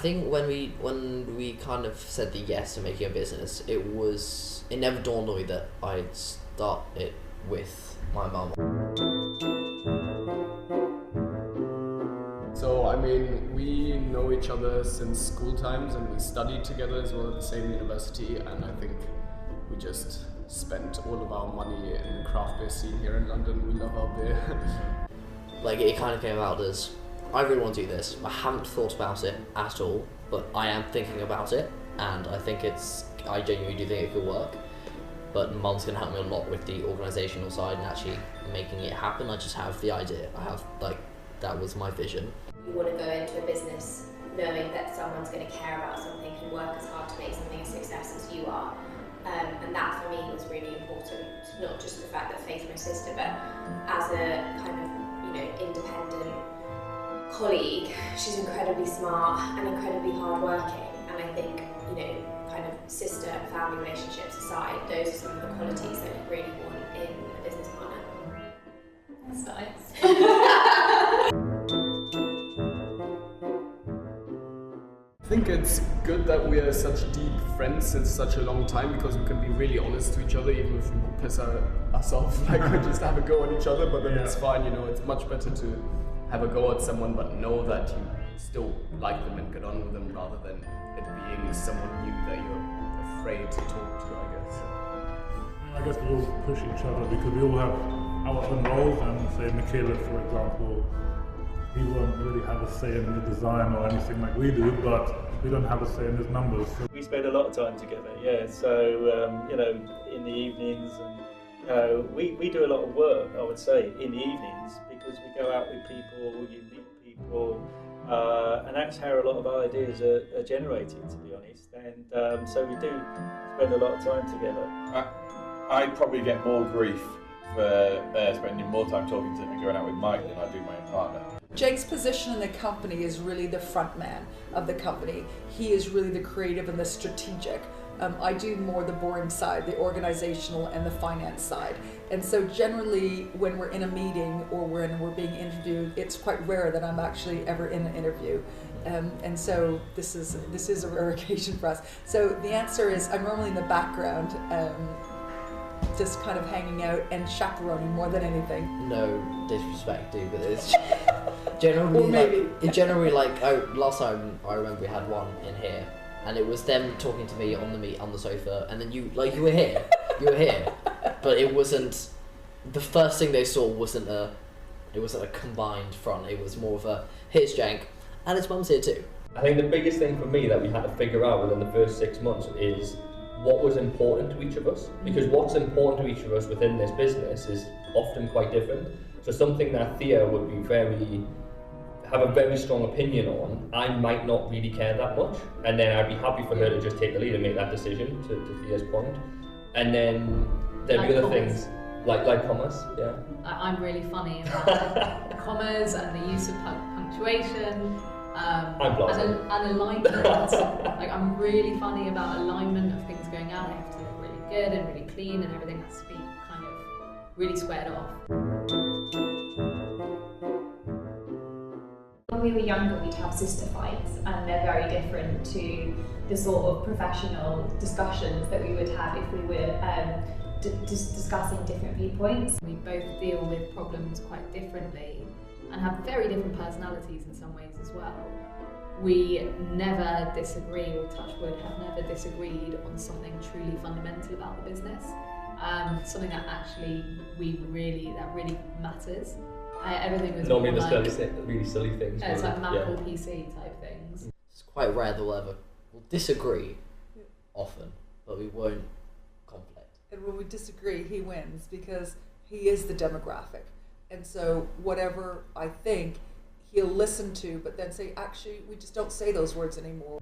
think when we kind of said the yes to making a business, it never dawned on me that I'd start it with my mum. So, I mean, we know each other since school times and we studied together as well at the same university, and I think we just spent all of our money in the craft beer scene here in London. We love our beer. Like, it kind of came out as, I really want to do this. I haven't thought about it at all, but I am thinking about it, and I genuinely do think it could work. But Mum's going to help me a lot with the organisational side and actually making it happen. I just have the idea. That was my vision. You want to go into a business knowing that someone's going to care about something and work as hard to make something a success as you are. And that for me was really important, not just the fact that Faith's my sister, but as a kind of, independent colleague, she's incredibly smart and incredibly hardworking. And I think, kind of sister and family relationships aside, those are some of the qualities that you really want in a business partner. That's nice. I think it's good that we are such deep friends since such a long time, because we can be really honest to each other, even if we piss us off, like we just have a go at each other, but then it's fine, it's much better to have a go at someone but know that you still like them and get on with them, rather than it being someone new that you're afraid to talk to, I guess. I guess we all push each other because we all have our own roles, and say Michaela, for example, he won't really have a say in the design or anything like we do, but we don't have a say in his numbers. So we spend a lot of time together, so in the evenings, and we do a lot of work, I would say, in the evenings, because we go out with people, you meet people, and that's how a lot of our ideas are generated, to be honest, and so we do spend a lot of time together. I probably get more grief for spending more time talking to him and going out with Mike than I do my own partner. Jake's position in the company is really the front man of the company. He is really the creative and the strategic. I do more the boring side, the organizational and the finance side. And so generally when we're in a meeting or when we're being interviewed, it's quite rare that I'm actually ever in an interview. And so this is a rare occasion for us. So the answer is I'm normally in the background, just kind of hanging out and chaperoning more than anything. No disrespect, dude, but it's generally last time I remember we had one in here, and it was them talking to me on the sofa, and then you were here, but it wasn't, the first thing they saw wasn't a combined front. It was more of a, here's Jenk, and his mum's here too. I think the biggest thing for me that we had to figure out within the first 6 months is what was important to each of us, because what's important to each of us within this business is often quite different. So something that Thea would have a very strong opinion on, I might not really care that much, and then I'd be happy for her to just take the lead and make that decision, to Thea's point. And then there'd be other things like commas, yeah. I'm really funny about commas and the use of punctuation. And alignment. I'm really funny about alignment of things going out. I have to look really good and really clean, and everything has to be kind of really squared off. When we were younger, we'd have sister fights, and they're very different to the sort of professional discussions that we would have if we were discussing different viewpoints. We both deal with problems quite differently and have very different personalities in some ways as well. We never disagree, or touch wood, have never disagreed on something truly fundamental about the business. Something that actually really matters. Everything was normally the really silly things. It's like Mac or PC type things. It's quite rare that we'll disagree often, but we won't conflict. And when we disagree, he wins because he is the demographic. And so whatever I think, he'll listen to, but then say, actually, we just don't say those words anymore.